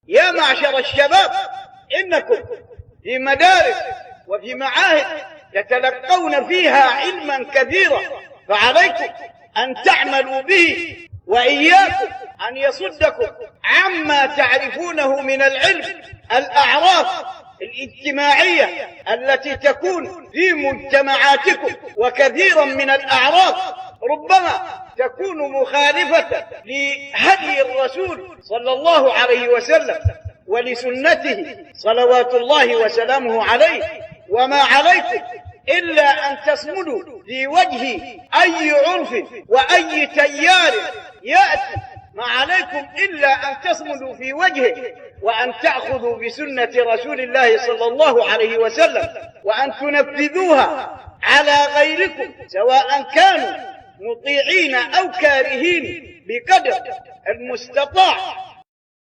يا معشر الشباب، إنكم في مدارس وفي معاهد تتلقون فيها علما كثيرا، فعليكم أن تعملوا به، وإياكم أن يصدكم عما تعرفونه من العلم الأعراف الاجتماعية التي تكون في مجتمعاتكم. وكثيرا من الأعراف ربما تكون مخالفة لهدي الرسول صلى الله عليه وسلم ولسنته صلوات الله وسلامه عليه. وما عليكم إلا أن تصمدوا في وجه أي عرف وأي تيار يأتي، ما عليكم إلا أن تصمدوا في وجهه، وأن تأخذوا بسنة رسول الله صلى الله عليه وسلم، وأن تنفذوها على غيركم، سواء كانوا مطيعين أو كارهين، بقدر المستطاع